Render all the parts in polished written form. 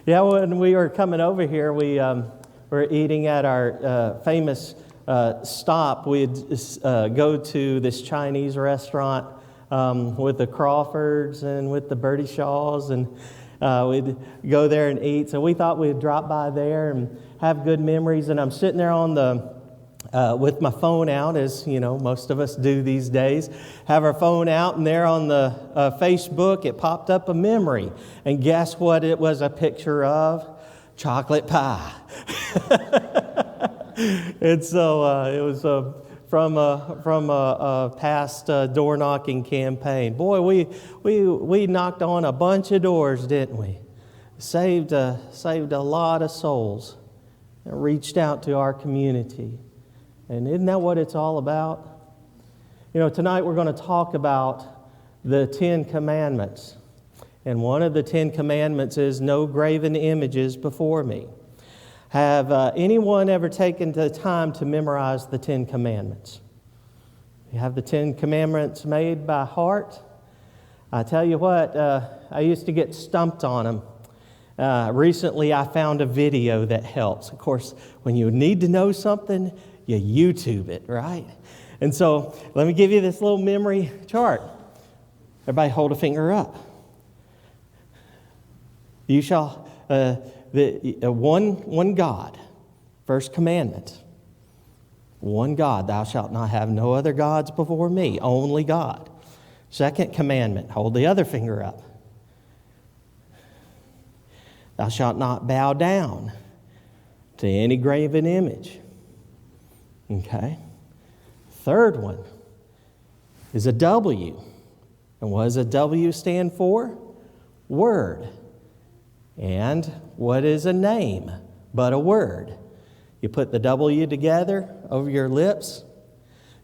Yeah, when we were coming over here, we were eating at our famous stop. We'd go to this Chinese restaurant with the Crawfords and with the Bertie Shaws, and we'd go there and eat. So we thought we'd drop by there and have good memories. And I'm sitting there on the with my phone out, as you know, most of us do these days. Have our phone out, and there on the Facebook, it popped up a memory. And guess what it was a picture of? Chocolate pie. And so it was from a past door knocking campaign. Boy, we knocked on a bunch of doors, didn't we? Saved a lot of souls and reached out to our community. And isn't that what it's all about? You know, tonight we're going to talk about the 10 Commandments. And one of the 10 Commandments is no graven images before me. Have anyone ever taken the time to memorize the 10 Commandments? You have the 10 Commandments made by heart? I tell you what, I used to get stumped on them. Recently I found a video that helps. Of course, when you need to know something, you YouTube it, right? And so let me give you this little memory chart. Everybody hold a finger up. You shall, one God, first commandment. One God, thou shalt not have no other gods before me, only God. Second commandment, hold the other finger up. Thou shalt not bow down to any graven image. Okay. Third one is a W. And what does a W stand for? Word. And what is a name but a word? You put the W together over your lips.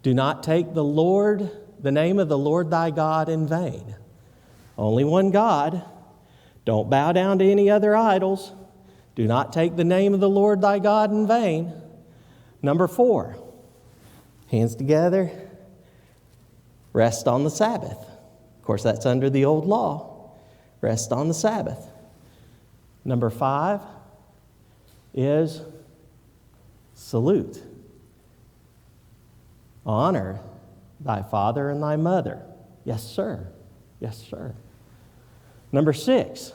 Do not take the name of the Lord thy God in vain. Only one God. Don't bow down to any other idols. Do not take the name of the Lord thy God in vain. Number 4, hands together, rest on the Sabbath. Of course, that's under the old law. Rest on the Sabbath. Number 5 is salute. Honor thy father and thy mother. Yes, sir. Yes, sir. Number 6,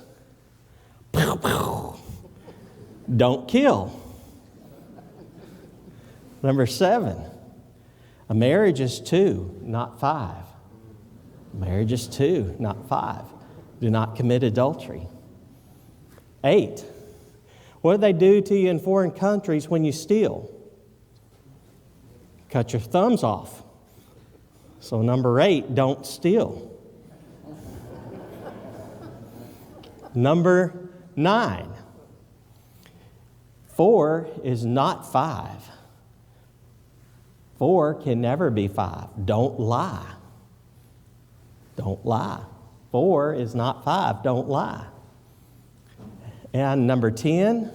don't kill. Number 7, a marriage is 2, not 5. A marriage is 2, not 5. Do not commit adultery. 8, what do they do to you in foreign countries when you steal? Cut your thumbs off. So number 8, don't steal. Number 9, 4 is not 5. 4 can never be 5. Don't lie. Don't lie. 4 is not 5. Don't lie. And number 10,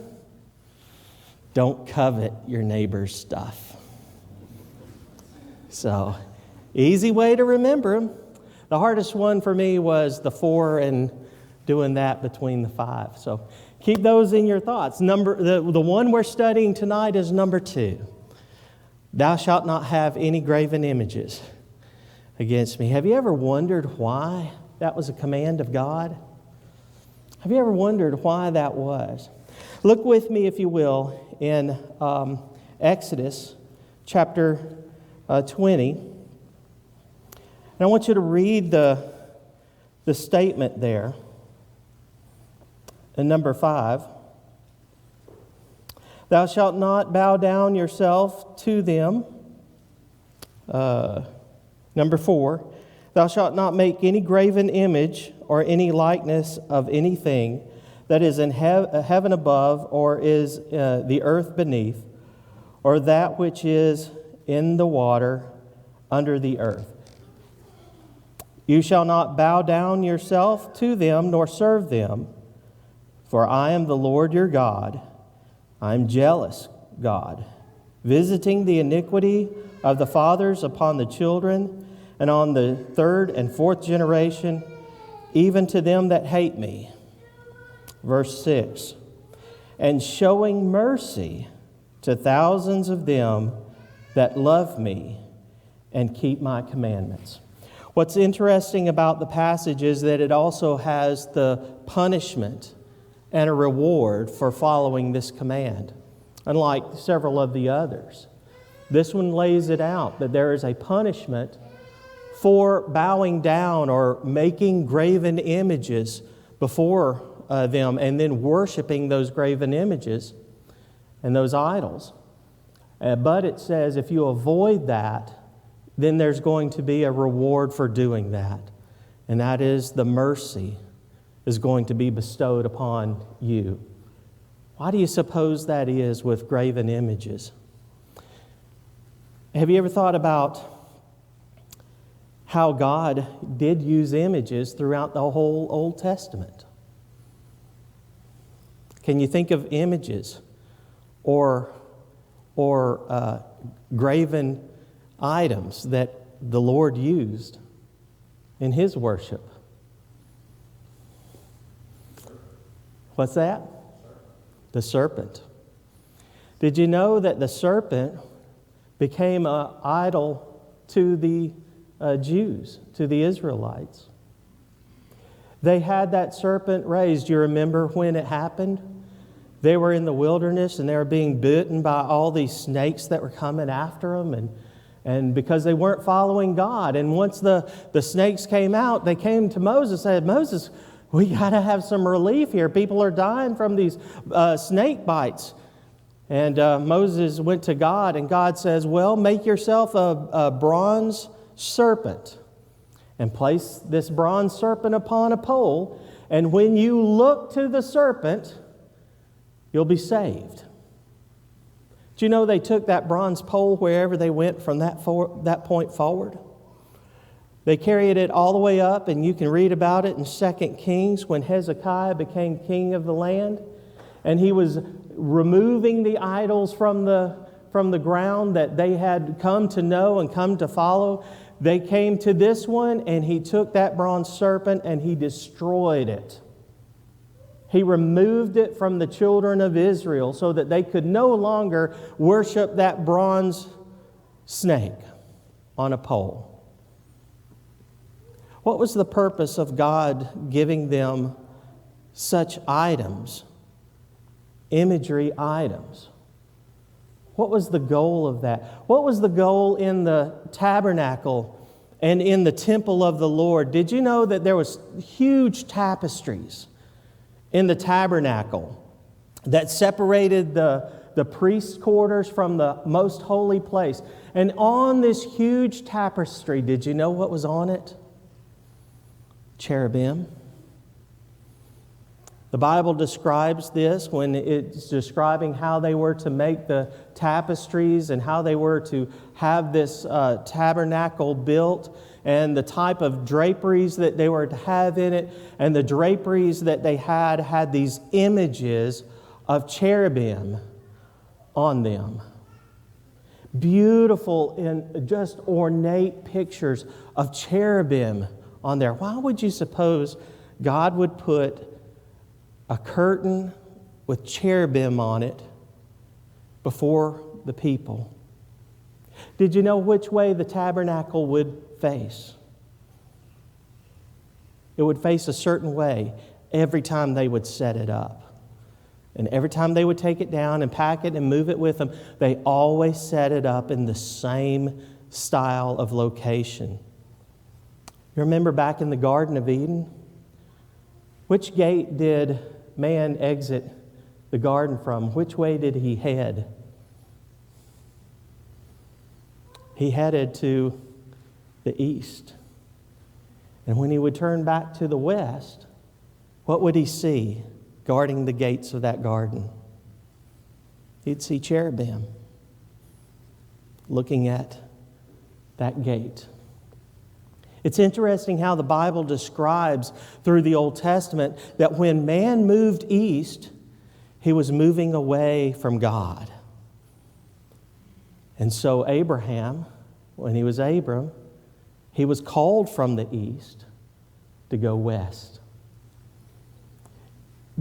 don't covet your neighbor's stuff. So, easy way to remember them. The hardest one for me was the 4 and doing that between the 5. So, keep those in your thoughts. The one we're studying tonight is number 2. Thou shalt not have any graven images against me. Have you ever wondered why that was a command of God? Have you ever wondered why that was? Look with me, if you will, in Exodus chapter 20. And I want you to read the statement there in number 5. Thou shalt not bow down yourself to them. Number 4, thou shalt not make any graven image or any likeness of anything that is in heaven above, or is the earth beneath, or that which is in the water under the earth. You shall not bow down yourself to them, nor serve them, for I am the Lord your God. I am jealous, God, visiting the iniquity of the fathers upon the children, and on the 3rd and 4th generation, even to them that hate me. Verse 6, and showing mercy to thousands of them that love me and keep my commandments. What's interesting about the passage is that it also has the punishment and a reward for following this command, unlike several of the others. This one lays it out that there is a punishment for bowing down or making graven images before them and then worshiping those graven images and those idols. But it says if you avoid that, then there's going to be a reward for doing that. And that is the mercy is going to be bestowed upon you. Why do you suppose that is with graven images? Have you ever thought about how God did use images throughout the whole Old Testament? Can you think of images or graven items that the Lord used in His worship? What's that? The serpent. Did you know that the serpent became an idol to the Jews, to the Israelites? They had that serpent raised. You remember when it happened? They were in the wilderness and they were being bitten by all these snakes that were coming after them, and because they weren't following God. And once the snakes came out, they came to Moses and said, Moses, we got to have some relief here. People are dying from these snake bites. And Moses went to God, and God says, well, make yourself a bronze serpent and place this bronze serpent upon a pole. And when you look to the serpent, you'll be saved. Do you know they took that bronze pole wherever they went from that point forward? They carried it all the way up, and you can read about it in 2 Kings when Hezekiah became king of the land. And he was removing the idols from the ground that they had come to know and come to follow. They came to this one, and he took that bronze serpent and he destroyed it. He removed it from the children of Israel so that they could no longer worship that bronze snake on a pole. What was the purpose of God giving them such items, imagery items? What was the goal of that? What was the goal in the tabernacle and in the temple of the Lord? Did you know that there was huge tapestries in the tabernacle that separated the priest's quarters from the most holy place? And on this huge tapestry, did you know what was on it? Cherubim. The Bible describes this when it's describing how they were to make the tapestries and how they were to have this tabernacle built and the type of draperies that they were to have in it. And the draperies that they had these images of cherubim on them. Beautiful and just ornate pictures of cherubim on there. Why would you suppose God would put a curtain with cherubim on it before the people? Did you know which way the tabernacle would face? It would face a certain way every time they would set it up. And every time they would take it down and pack it and move it with them, they always set it up in the same style of location. You remember back in the Garden of Eden? Which gate did man exit the garden from? Which way did he head? He headed to the east. And when he would turn back to the west, what would he see guarding the gates of that garden? He'd see cherubim looking at that gate. It's interesting how the Bible describes through the Old Testament that when man moved east, he was moving away from God. And so Abraham, when he was Abram, he was called from the east to go west.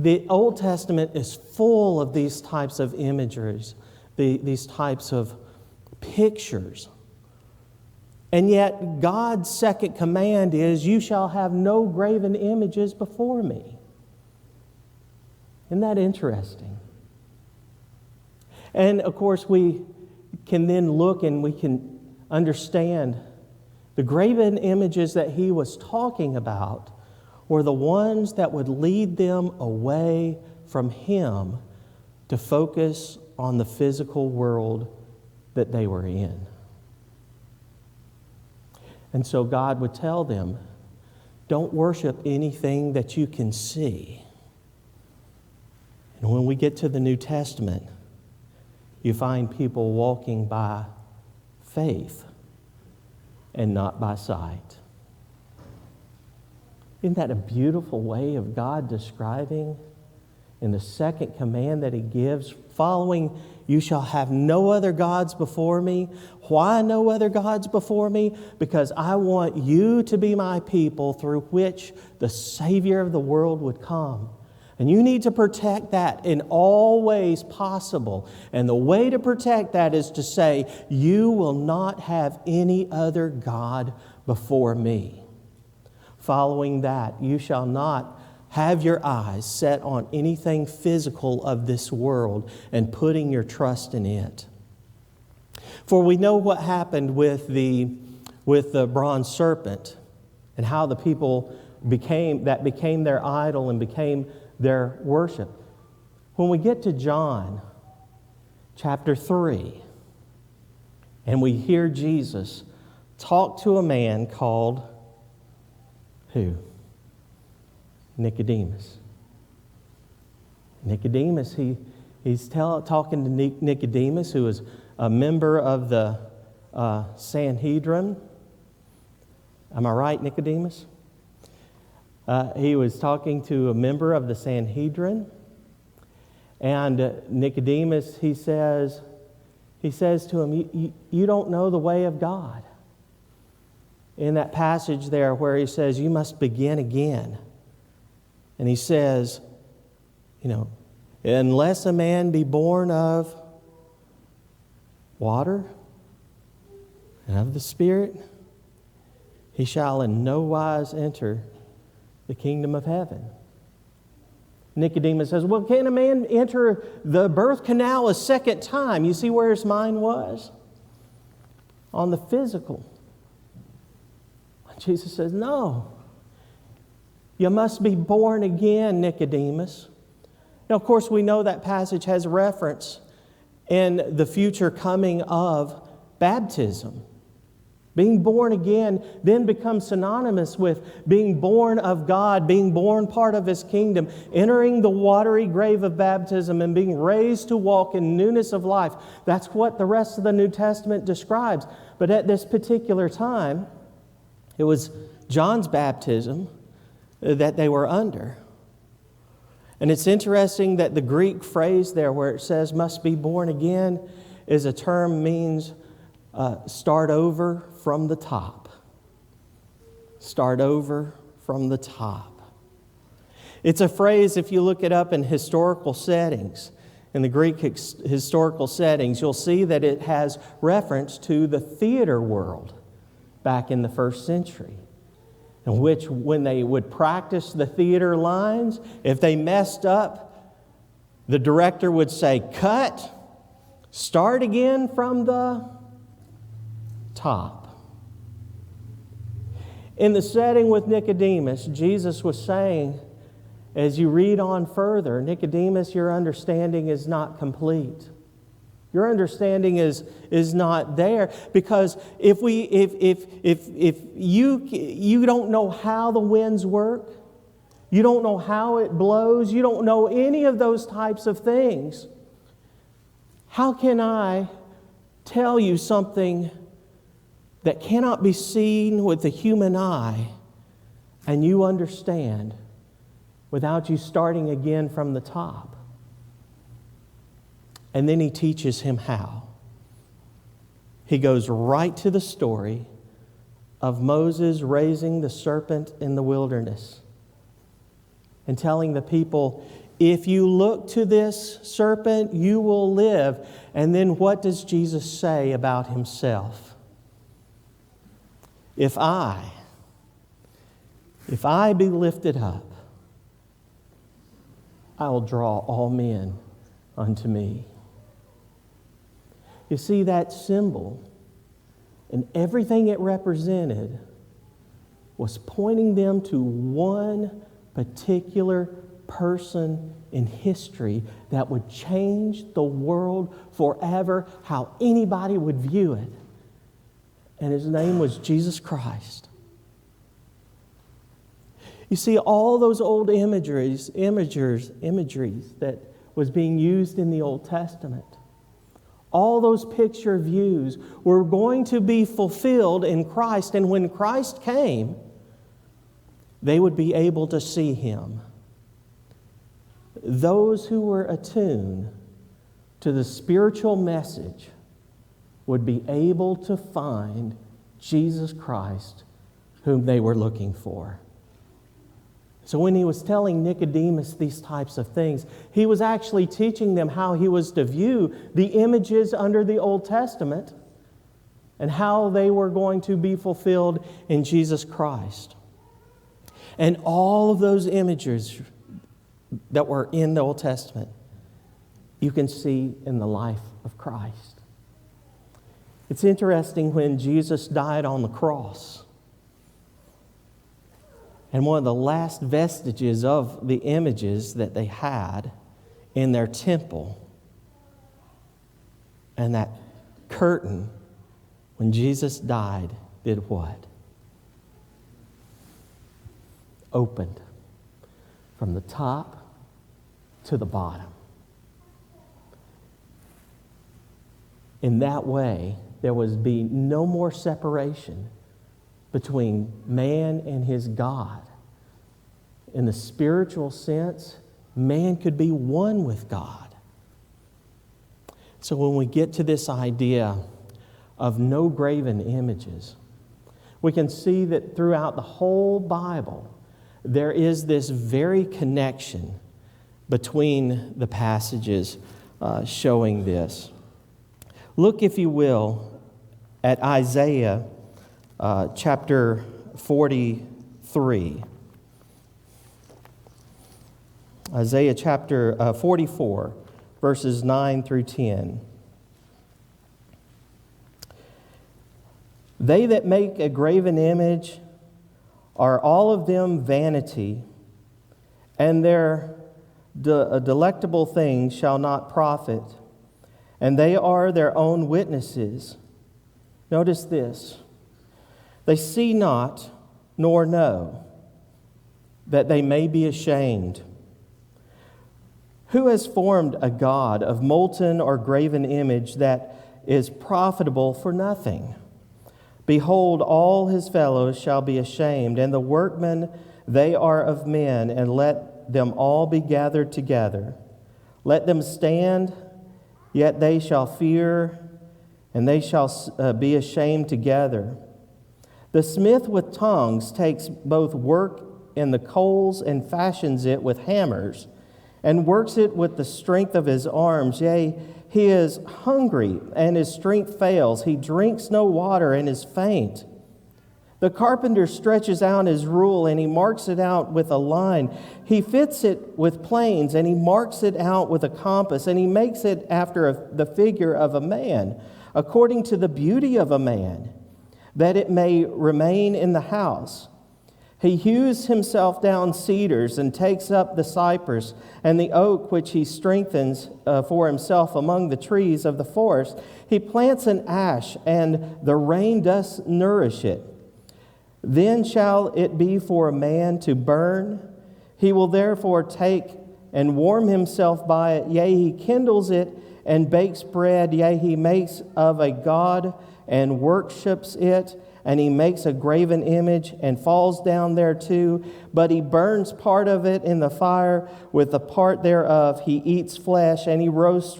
The Old Testament is full of these types of imageries, these types of pictures. And yet God's second command is, you shall have no graven images before me. Isn't that interesting? And of course we can then look and we can understand the graven images that he was talking about were the ones that would lead them away from him to focus on the physical world that they were in. And so God would tell them, don't worship anything that you can see. And when we get to the New Testament, you find people walking by faith and not by sight. Isn't that a beautiful way of God describing in the second command that he gives, following, you shall have no other gods before me. Why no other gods before me? Because I want you to be my people through which the Savior of the world would come. And you need to protect that in all ways possible. And the way to protect that is to say, you will not have any other God before me. Following that, you shall not have your eyes set on anything physical of this world and putting your trust in it. For we know what happened with the bronze serpent and how the people became their idol and became their worship. When we get to John chapter 3 and we hear Jesus talk to a man called who? Nicodemus. Nicodemus, he's talking to Nicodemus, who is a member of the Sanhedrin. Am I right, Nicodemus? He was talking to a member of the Sanhedrin. And Nicodemus, he says to him, you don't know the way of God. In that passage there where he says, you must begin again. And he says, unless a man be born of water and of the Spirit, he shall in no wise enter the kingdom of heaven. Nicodemus says, well, can a man enter the birth canal a second time? You see where his mind was? On the physical. Jesus says, no. You must be born again, Nicodemus. Now, of course, we know that passage has reference in the future coming of baptism. Being born again then becomes synonymous with being born of God, being born part of His kingdom, entering the watery grave of baptism and being raised to walk in newness of life. That's what the rest of the New Testament describes. But at this particular time, it was John's baptism that they were under. And it's interesting that the Greek phrase there where it says must be born again is a term means start over from the top. Start over from the top. It's a phrase, if you look it up in historical settings, in the Greek historical settings, you'll see that it has reference to the theater world back in the first century, in which when they would practice the theater lines, if they messed up, the director would say, cut, start again from the top. In the setting with Nicodemus, Jesus was saying, as you read on further, Nicodemus, your understanding is not complete. Your understanding is not there, because if you don't know how the winds work, you don't know how it blows, you don't know any of those types of things, how can I tell you something that cannot be seen with the human eye and you understand without you starting again from the top? And then he teaches him how. He goes right to the story of Moses raising the serpent in the wilderness and telling the people, If you look to this serpent, you will live. And then what does Jesus say about himself? If I be lifted up, I will draw all men unto me. You see, that symbol and everything it represented was pointing them to one particular person in history that would change the world forever, how anybody would view it. And his name was Jesus Christ. You see, all those old imageries that was being used in the Old Testament, all those picture views were going to be fulfilled in Christ. And when Christ came, they would be able to see him. Those who were attuned to the spiritual message would be able to find Jesus Christ, whom they were looking for. So when he was telling Nicodemus these types of things, he was actually teaching them how he was to view the images under the Old Testament and how they were going to be fulfilled in Jesus Christ. And all of those images that were in the Old Testament, you can see in the life of Christ. It's interesting when Jesus died on the cross, and one of the last vestiges of the images that they had in their temple, and that curtain, when Jesus died, did what? Opened from the top to the bottom. In that way, there would be no more separation between man and his God. In the spiritual sense, man could be one with God. So when we get to this idea of no graven images, we can see that throughout the whole Bible, there is this very connection between the passages showing this. Look, if you will, at Isaiah chapter 43. Isaiah chapter 44, verses 9 through 10. They that make a graven image are all of them vanity, and their delectable things shall not profit, and they are their own witnesses. Notice this. They see not, nor know, that they may be ashamed. Who has formed a god of molten or graven image that is profitable for nothing? Behold, all his fellows shall be ashamed, and the workmen, they are of men, and let them all be gathered together. Let them stand, yet they shall fear, and they shall be ashamed together. The smith with tongues takes both work in the coals and fashions it with hammers, and works it with the strength of his arms. Yea, he is hungry, and his strength fails. He drinks no water, and is faint. The carpenter stretches out his rule, and he marks it out with a line. He fits it with planes, and he marks it out with a compass, and he makes it after the figure of a man, according to the beauty of a man, that it may remain in the house. He hews himself down cedars and takes up the cypress and the oak, which he strengthens for himself among the trees of the forest. He plants an ash, and the rain doth nourish it. Then shall it be for a man to burn. He will therefore take and warm himself by it. Yea, he kindles it and bakes bread. Yea, he makes of a god and worships it. And he makes a graven image and falls down thereto. But he burns part of it in the fire. With the part thereof he eats flesh, and he roasts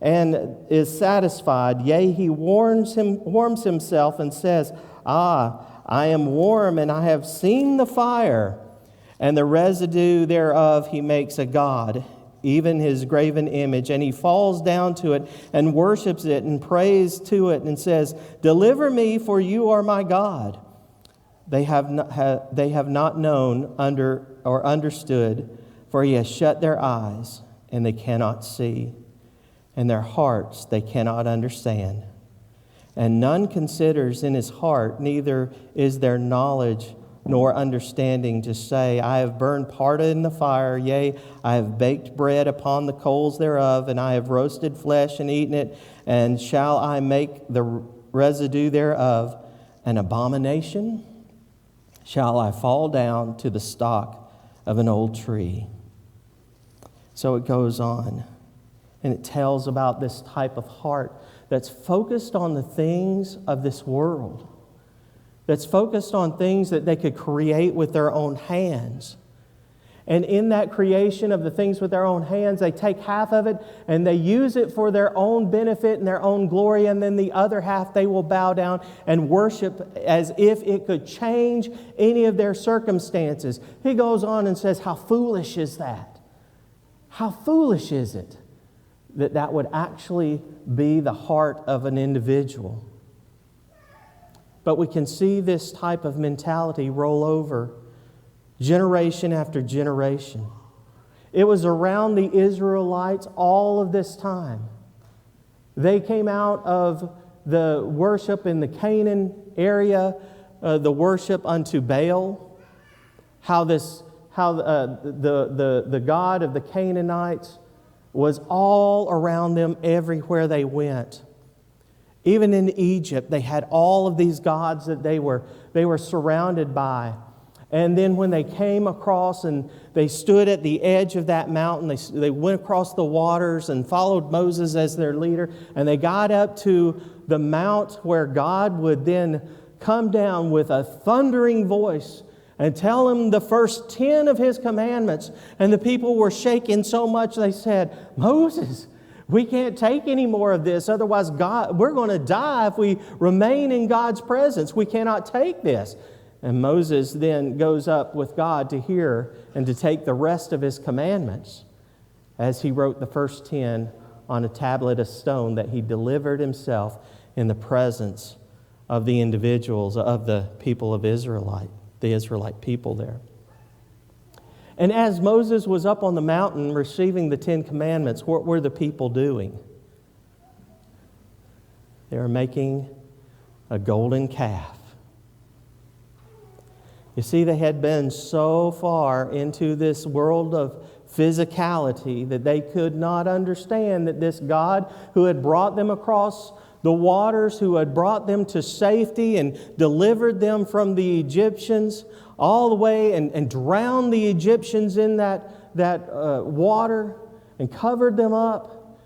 and is satisfied. Yea, he warms himself and says, I am warm, and I have seen the fire. And the residue thereof he makes a god, even his graven image, and he falls down to it and worships it and prays to it and says, "Deliver me, for you are my God." They have not known or understood, for he has shut their eyes, and they cannot see, and their hearts they cannot understand. And none considers in his heart, neither is there knowledge nor understanding to say, I have burned part in the fire, yea, I have baked bread upon the coals thereof, and I have roasted flesh and eaten it, and shall I make the residue thereof an abomination? Shall I fall down to the stock of an old tree? So it goes on, and it tells about this type of heart that's focused on the things of this world, that's focused on things that they could create with their own hands. And in that creation of the things with their own hands, they take half of it and they use it for their own benefit and their own glory, and then the other half they will bow down and worship as if it could change any of their circumstances. He goes on and says, how foolish is that? How foolish is it that that would actually be the heart of an individual? But we can see this type of mentality roll over generation after generation. It was around the Israelites all of this time. They came out of the worship in the Canaan area, the worship unto Baal, how the god of the Canaanites was all around them everywhere they went. Even in Egypt, they had all of these gods that they were surrounded by. And then when they came across and they stood at the edge of that mountain, they went across the waters and followed Moses as their leader, and they got up to the mount where God would then come down with a thundering voice and tell them the first 10 of His commandments. And the people were shaken so much they said, Moses, we can't take any more of this. Otherwise, we're going to die if we remain in God's presence. We cannot take this. And Moses then goes up with God to hear and to take the rest of His commandments, as he wrote the first 10 on a tablet of stone that he delivered himself in the presence of the individuals, of the people of the Israelite people there. And as Moses was up on the mountain receiving the 10 commandments, what were the people doing? They were making a golden calf. You see, they had been so far into this world of physicality that they could not understand that this God who had brought them across the waters, who had brought them to safety and delivered them from the Egyptians all the way and drowned the Egyptians in that water and covered them up,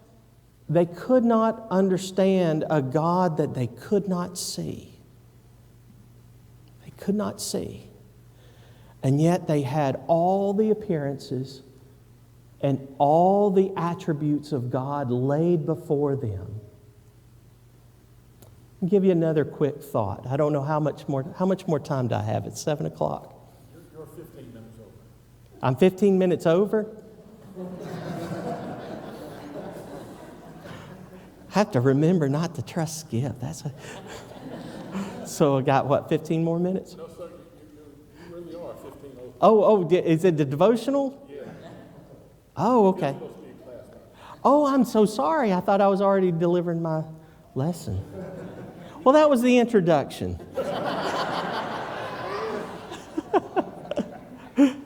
they could not understand a God that they could not see. They could not see. And yet they had all the appearances and all the attributes of God laid before them. I'll give you another quick thought. I don't know how much more time do I have? It's 7 o'clock. You're 15 minutes over. I'm 15 minutes over? I have to remember not to trust Skip. So I got, 15 more minutes? No, sir, you really are 15 over. Oh, is it the devotional? Yeah. Oh, okay. You're supposed to be in class now. Oh, I'm so sorry. I thought I was already delivering my lesson. Well, that was the introduction.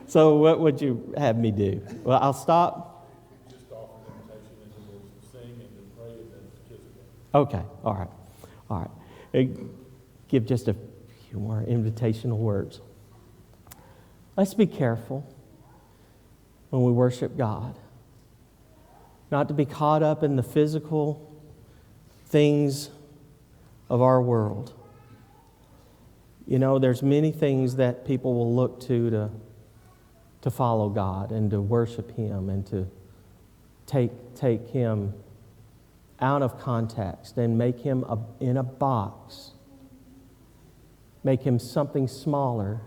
So what would you have me do? Well, I'll stop. Just offer an invitation and then we'll sing and then pray and then kiss again. Okay, all right. Give just a few more invitational words. Let's be careful when we worship God, not to be caught up in the physical things of our world. You know, there's many things that people will look to follow God and to worship Him and to take Him out of context and make Him in a box, make Him something smaller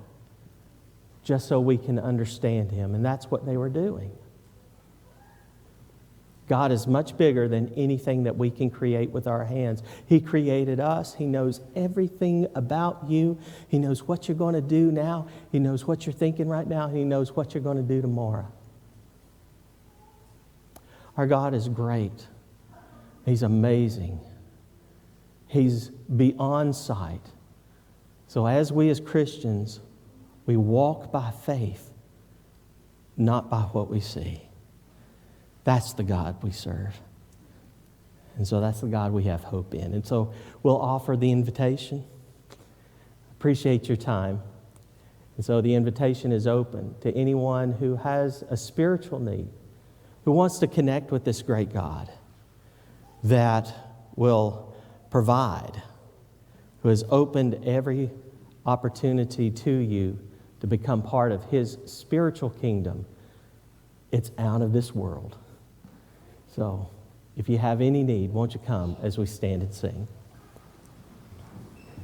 just so we can understand Him. And that's what they were doing. God is much bigger than anything that we can create with our hands. He created us. He knows everything about you. He knows what you're going to do now. He knows what you're thinking right now. He knows what you're going to do tomorrow. Our God is great. He's amazing. He's beyond sight. So as we as Christians, we walk by faith, not by what we see. That's the God we serve. And so that's the God we have hope in. And so we'll offer the invitation. Appreciate your time. And so the invitation is open to anyone who has a spiritual need, who wants to connect with this great God that will provide, who has opened every opportunity to you to become part of His spiritual kingdom. It's out of this world. So, if you have any need, won't you come as we stand and sing?